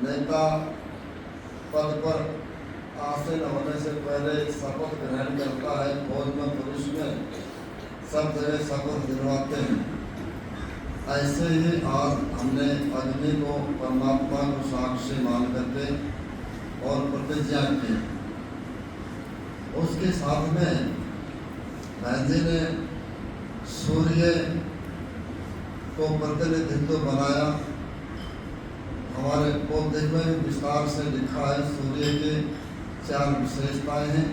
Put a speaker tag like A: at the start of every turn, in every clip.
A: नेता पद पर आसीन होने से पहले शपथ ग्रहण करता है, फौज में पुलिस में सब जगह शपथ दिलवाते हैं। ऐसे ही आज हमने अग्नि को परमात्मा को साक्षी मान करके और प्रतिज्ञा की। उसके साथ में बहन जी ने सूर्य को प्रतिनिधित्व बनाया। हमारे पौधे में विस्तार से लिखा है सूर्य के 4 विशेषताएं हैं।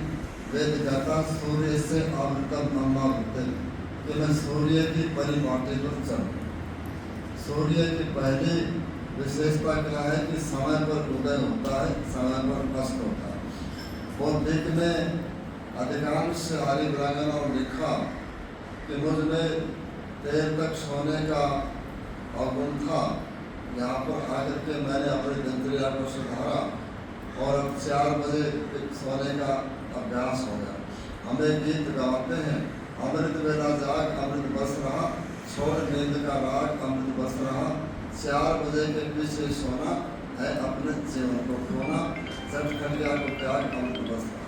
A: वेद कहता सूर्य से आवृतम ब्रह्मा होते कि मैं सूर्य की परिपाटी पर चलूं। सूर्य की पहली विशेषता क्या है कि समय पर उदय होता है, समय पर अस्त होता है। बौद्धिक ने अधिकांश आर्य वीरांगना और लिखा कि मुझ में देर तक सोने का अवगुण था। यहाँ पर आकर के मैंने अपनी दिनचर्या को सुधारा और अब 4 बजे सोने का अभ्यास हो गया। हमें गीत गाते हैं, अमृत वेला जाग अमृत बस रहा, छोड़ नींद का राग अमृत बस रहा, 4 बजे के पीछे सोना है अपने जीवन को खोना, सच खटिया को त्याग अमृत बस रहा।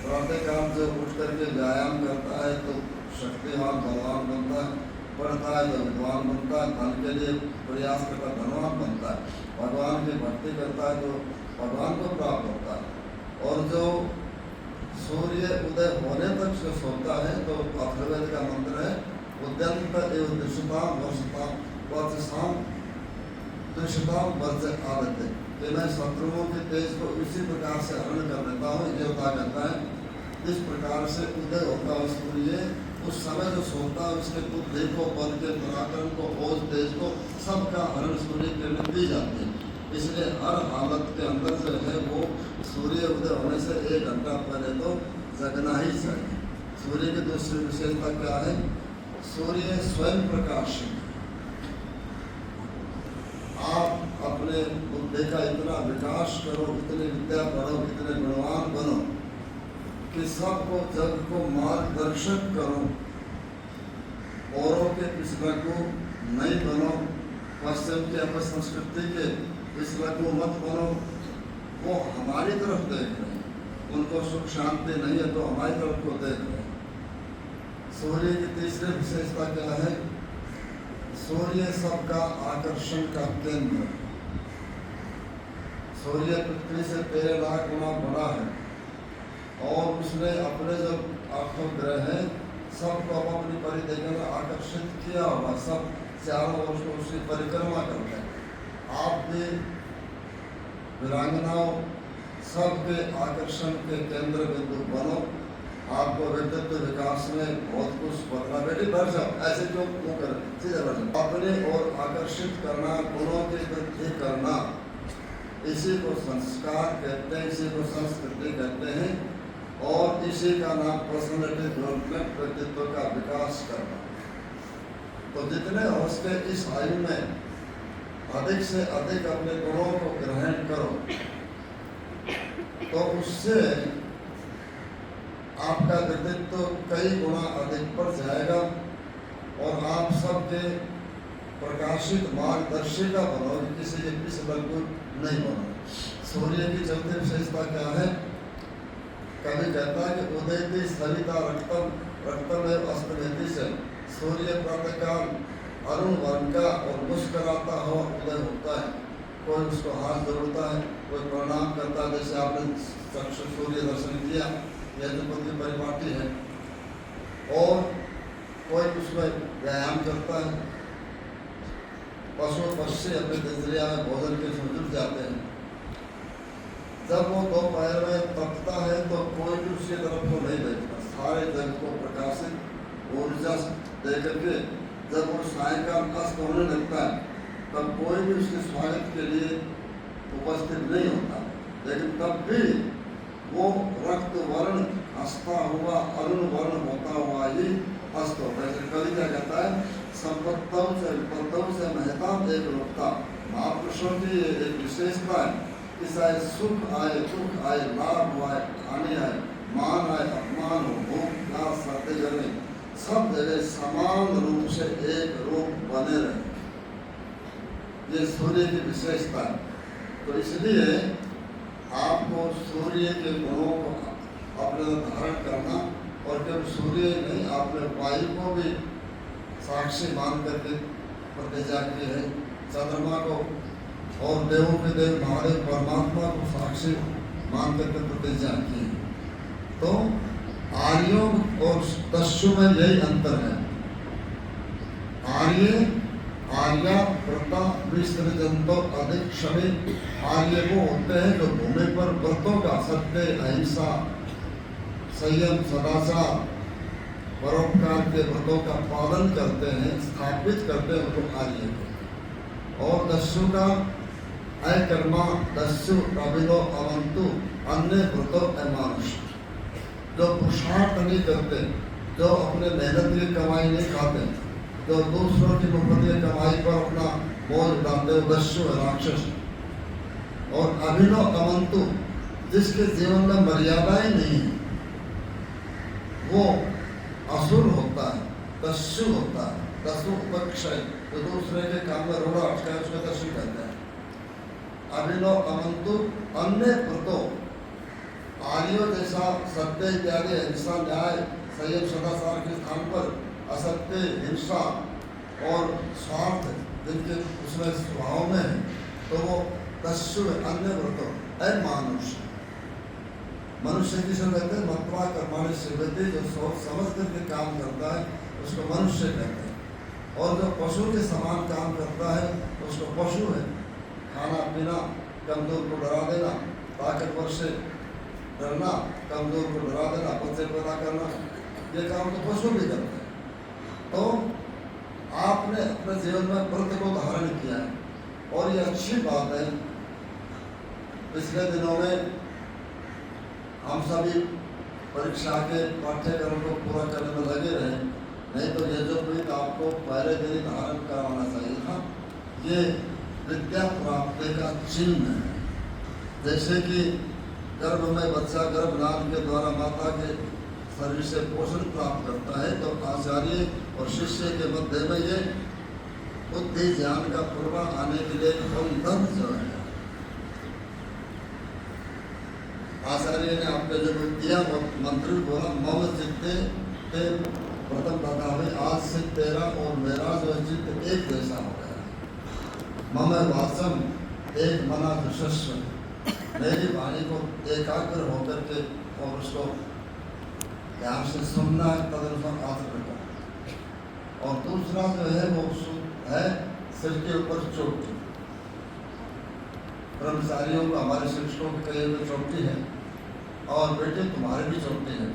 A: प्रातः काल जो उठ करके व्यायाम करता है तो शक्तिवान बलवान बनता है, पढ़ता है तो विद्वान बनता है, धन के लिए प्रयास करता है धनवान बनता है, भगवान की भक्ति करता है तो भगवान को प्राप्त होता है। और जो सूर्य उदय होने तक जो सोता है तो अथर्ववेद का मंत्र है उद्यंत एवं दृश्यताम वर्षताम वर्षाम दृश्यताम वर्ष आदत कि मैं शत्रुओं के तेज को इसी प्रकार से हरण कर देता हूँ। देवता कहता है इस प्रकार से उदय होता है सूर्य। उस समय जो सोता है उसके बुद्धि को, बल के, पराक्रम को, ओज तेज को सबका हरण सूर्य किरण दी जाती है। इसलिए हर हालत के अंदर जो है वो सूर्य उदय होने से 1 घंटा पहले तो जगना ही चाहिए। सूर्य की दूसरी विशेषता क्या है? सूर्य स्वयं प्रकाश। आप अपने बुद्धि का इतना विकास करो, इतनी विद्या पढ़ो, इतने गुणवान बनो कि सबको जग को मार्गदर्शक करो, औरों के पिछड़कों नहीं बनो, पश्चिम के अपसंस्कृति के पिछड़कों मत बनो। वो हमारी तरफ देख रहे हैं, उनको सुख शांति नहीं है तो हमारी तरफ को देख रहे हैं। सूर्य की तीसरी विशेषता क्या है? सूर्य सबका आकर्षण का केंद्र। सूर्य पृथ्वी से 13 लाख गुना बड़ा है और उसने अपने जो 8 ग्रह हैं सबको अपनी परिधि में आकर्षित किया हुआ, सब चारों ओर से उसकी परिक्रमा करते हैं। आप भी वीरांगनाओं सबके आकर्षण के केंद्र बिंदु बनो। आपको व्यक्तित्व विकास में बहुत कुछ बदला। बेटी बढ़ जाओ, ऐसे क्यों कर सीधे बढ़ जाओ। अपने और आकर्षित करना, गुणों की वृद्धि करना, इसी को संस्कार कहते हैं, इसी को संस्कृति कहते हैं और इसी का नाम पर्सनैलिटी डेवलपमेंट, व्यक्तित्व का विकास करना। तो जितने हो सके इस आयु में अधिक से अधिक अपने गुणों को ग्रहण करो तो उससे आपका व्यक्तित्व कई गुना अधिक बढ़ जाएगा और आप सबके प्रकाशित मार्गदर्शिका बनो, किसी के पिछले नहीं बनो। सूर्य की चौथी विशेषता क्या है? कभी कहता है कि उदयती सविता रक्तम रक्तम एवं अस्तमेति से सूर्य प्रातःकाल अरुण वर्ण का और मुस्कुराता हुआ उदय होता है। कोई उसको हाथ जोड़ता है, कोई प्रणाम करता है, जैसे आपने चक्षु सूर्य दर्शन किया, यह जो बुद्धि परिपाटी है। और कोई उसमें व्यायाम करता है। पशु पक्षी अपने दिनचर्या में भोजन के लिए जुट जाते हैं। जब वो दोपहर में तपता है तो कोई भी उसकी तरफ को नहीं देखता, सारे जग को प्रकाशित ऊर्जा दे करके जब वो सायंकाल अस्त होने लगता है तब कोई भी उसके स्वागत के लिए उपस्थित नहीं होता। लेकिन तब भी वो रक्त वर्ण हंसता हुआ अरुण वर्ण होता हुआ ही अस्त होता है। कवि क्या कहता है? संपत्तों से विपत्तों से महताम एक रूपता। महापुरुषों की एक विशेषता है कि चाहे सुख आए, दुख आए, लाभ आए, हानि आए, मान आए, अपमान हो, भूख प्यास सर्दी गर्मी, सब जगह समान रूप से एक रूप बने रहे। ये सूर्य की विशेषता है। तो इसलिए आपको सूर्य के गुणों को अपने धारण करना, और जब सूर्य नहीं आपने वायु को भी साक्षी मान करके प्रतिज्ञा की है, चंद्रमा को और देवों के देव महादेव परमात्मा को साक्षी मान करके प्रतिज्ञा की है। तो आर्यों और दस्यु में यही अंतर है। आर्या व्रता विसर्जनतो अधिक क्षमे, आर्य वो होते हैं जो भूमि पर व्रतों का सत्य, अहिंसा, संयम, सदाचार, परोपकार के व्रतों का पालन करते हैं, स्थापित करते हैं, उनको आर्य को। और दस्यु का अकर्मा, दस्यु कबिलो अवंतु, अन्य व्रतों अमानुष, जो पुरुषार्थ नहीं करते, जो अपने मेहनत की कमाई नहीं खाते, जो दूसरों की मुफ्त की कमाई पर अपना बोझ डालते, दस्यु है, राक्षस। और अभिनव अवंतु, जिसके जीवन में मर्यादा ही नहीं है, वो असुर होता है, दस्यु होता है। दस्यु उपक्षय, जो दूसरे के काम में रोड़ा अटका है उसको दस्यु कहते हैं। अभिनव अवंतु अन्य व्रतों, आर्यों जैसा सत्य इत्यादि, अहिंसा, न्याय, संयम, सदाचार के स्थान पर असत्य, हिंसा और स्वार्थ जिनके उसमें स्वभाव में है, तो वो दस्यु अन्य व्रतों अमानुष। मनुष्य किसे कहते हैं? मत्वा कर्माणि सेवते, जो सोच समझ करके काम करता है उसको मनुष्य कहते हैं। और जो पशु के समान काम करता है उसको पशु है। खाना पीना, कमजोर को डरा देना, ताकतवर से डरना, कमजोर को डरा देना, बच्चे पैदा करना, ये काम तो पशु भी करते हैं। तो आपने अपने जीवन में व्रत को धारण किया है और ये अच्छी बात है। पिछले दिनों में हम सभी परीक्षा के पाठ्यक्रम को पूरा करने में लगे रहे, नहीं तो ये जो भी आपको पहले दिन धारण कराना चाहिए था, ये विद्या प्राप्ति का चिन्ह है। जैसे कि गर्भ में बच्चा गर्भधान के द्वारा माता के शरीर से पोषण प्राप्त करता है, तो आचार्य और शिष्य के मध्य में ये बुद्धि ज्ञान का पूर्व आने के लिए बंधन जो है, आचार्य ने आपने जो दिया मंत्र बोला, मम चित्ते ते प्रथम बता हुए, आज से तेरा और मेरा जो चित्त एक जैसा हो गया। मम वाचम एक मना दुष्स्व, मेरी वाणी को एकाग्र होकर के और उसको ध्यान से सुनना है, तदनुसार आचरण करना। और दूसरा जो है वो है सिर के ऊपर चोटी। कर्मचारियों को, हमारे शिक्षकों के कहे हुए चोटी है, और बेटे तुम्हारे भी चोटी है,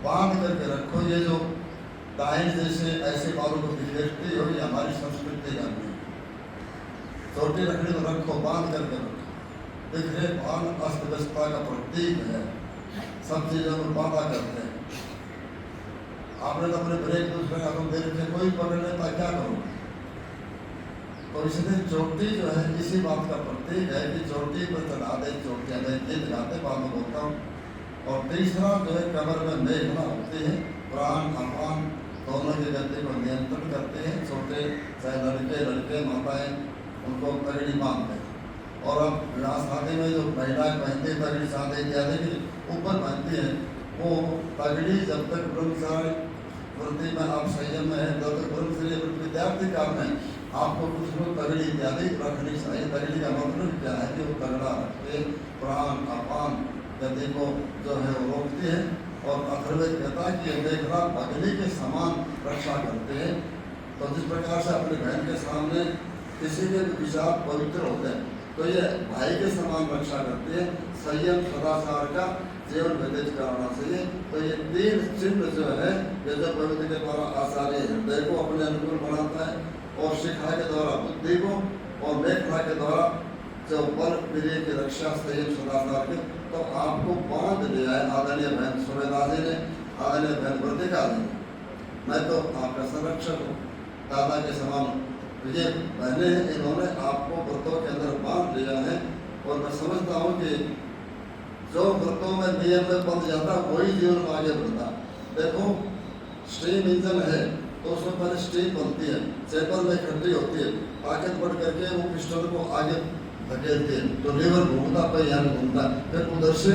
A: बांध करके रखो। ये जो दाइन जैसे ऐसे बालों को बिखेरती हो, ये हमारी संस्कृति का नहीं। चोटी रखनी तो रखो, बांध करके रखो। बिखरे बाल अस्त व्यस्तता का प्रतीक है, सब चीजों में बाधा करते हैं। आपने तो अपने ब्रेक दूसरे हाथों दे रखे, कोई पकड़ लेता, क्या करो? तो इसलिए चोटी जो है इसी बात का प्रतीक है कि चोटी पर चढ़ा दे, चोटियाँ दे, गीत गाते बाद में बोलता हूँ। और तीसरा जो है कमर में मेघना होती है, प्राण अपान दोनों की गति को नियंत्रण करते हैं। छोटे चाहे लड़के माताएं उनको पगड़ी बांधते हैं। और अब विवाह शादी में जो महिलाएं पहनती है पगड़ी, शादी इत्यादि की ऊपर पहनती है, वो पगड़ी जब तक ब्रह्मचारी वृत्ति में आप संयम में है, जब तक ब्रह्मचर्य विद्यार्थी काल में आपको कुछ लोग तगड़ी इत्यादि रखनी चाहिए। तगड़ी का मतलब क्या है कि वो तगड़ा रखते, प्राण अपान गति को जो है वो रोकती है। और अथर्ववेद कहता है कि ये मेघना अग्नि के समान रक्षा करते हैं। तो जिस प्रकार से अपने बहन के सामने किसी के भी विचार पवित्र होते हैं, तो ये भाई के समान रक्षा करते हैं। संयम सदाचार का जीवन व्यतीत कराना चाहिए। तो ये तीन चिन्ह जो है, ये जो प्रवृत्ति के द्वारा आचार्य हृदय को अपने अनुकूल बनाता है, और शिखा के द्वारा बुद्धि को, और मेघना के द्वारा जो बल प्रिय की रक्षा संयम सदाचार के, तो आपको बांध लिया है आदरणीय बहन सुमेधा जी ने, आदरणीय बहन वर्तिका जी ने। मैं तो आपका संरक्षक हूँ, दादा के समान ये बहने हैं, इन्होंने आपको व्रतों के अंदर बांध लिया है। और मैं समझता हूँ कि जो व्रतों में नियम में बंध जाता वही जीवन में आगे बढ़ता। देखो स्टीम इंजन है तो उसमें पहले स्टीम बनती है, चैपल में इकट्ठी होती है, ताकत बढ़ करके वो पिस्टन को आगे धकेलते तो लीवर घूमता पहिया में घूमता, फिर उधर से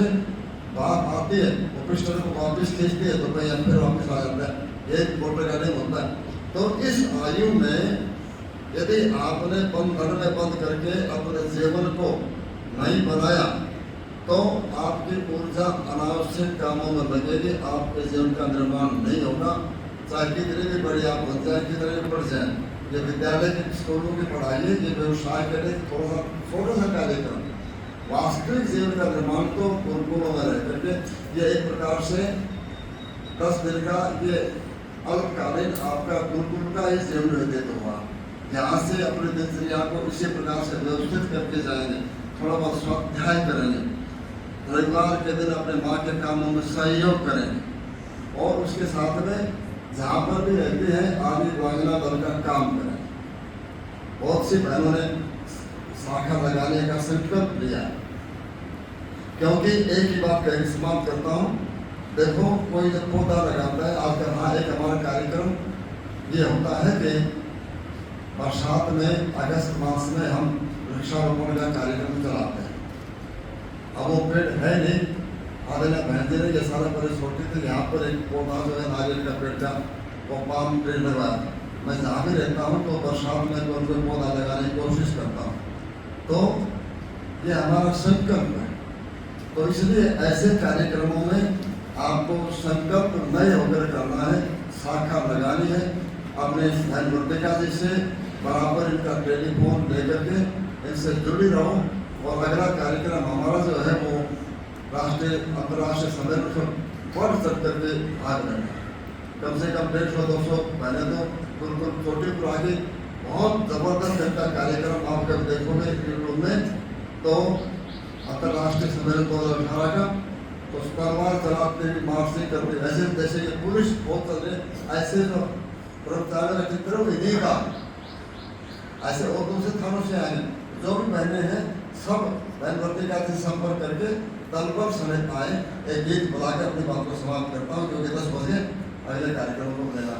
A: बात आती है वो पिस्टन को वापस खींचती है तो पहिया फिर वापस आ जाता है, एक मोटर का नहीं होता है। तो इस आयु में यदि आपने घर में बंद करके अपने जीवन को नहीं बनाया तो आपकी ऊर्जा अनावश्यक कामों में लगेगी, आपके जीवन का निर्माण नहीं होगा। चाहे कितने भी बड़े आप बन जाए, कितने भी पढ़ जाए, ये विद्यालय की स्कूलों की पढ़ाई है, ये व्यवसाय के लिए थोड़ा सा कार्यक्रम। वास्तविक जीवन का निर्माण तो गुरुकुलों में रह करके ये एक प्रकार से 10 दिन का ये अल्पकालीन आपका गुरुकुल का ही जीवन व्यतीत हुआ। यहाँ से अपने दिनचर्या को इसी प्रकार से व्यवस्थित करके जाएंगे, थोड़ा बहुत स्वाध्याय करेंगे, रविवार के दिन अपने माँ के कामों में सहयोग करेंगे और उसके साथ में जहाँ पर भी रहते हैं आदि योजना दल का काम करें। बहुत सी बहनों ने शाखा लगाने का संकल्प लिया, क्योंकि एक ही बात कह समाप्त करता हूँ। देखो कोई जब पौधा लगाता है, आजकल हाँ एक हमारा कार्यक्रम ये होता है कि बरसात में अगस्त मास में हम वृक्षारोपण का कार्यक्रम चलाते हैं। अब वो पेड़ है नहीं, आधे ने भैंसे ने ये सारा परे छोटी थी, यहाँ पर एक पौधा जो है नारियल का पेड़ का वो पाम पेड़ लगवाया था। मैं जहाँ भी रहता हूँ तो बरसात में कोई पौधा लगाने की कोशिश करता हूँ, तो ये हमारा संकल्प है। तो इसलिए ऐसे कार्यक्रमों में आपको संकल्प नए होकर करना है, शाखा लगानी है। अपने बहन वर्तिका जी से बराबर इनका टेलीफोन लेकर के इनसे जुड़ी रहो। और अगला कार्यक्रम हमारा जो है वो राष्ट्रीय अंतर्राष्ट्रीय सम्मेलन को बढ़ चढ़ करके भाग लेना, कम से कम 150-200 पहले तो बिल्कुल छोटी पुरानी बहुत जबरदस्त इनका कार्यक्रम आप जब देखोगे यूट्यूब में तो अंतर्राष्ट्रीय सम्मेलन 2018 का, तो परवार चलाते भी मार्चिंग करते ऐसे जैसे कि पुलिस बहुत चल रहे, ऐसे जो कर्मचारी का चित्र इन्हीं का ऐसे और दूसरे थानों से आए जो भी बहने हैं सब बहन वर्तिका से संपर्क करके दल पर समय आए। एक गीत बुला के अपनी बात को समाप्त करता हूँ, क्योंकि 10 बजे अगले कार्यक्रम को मिलेगा।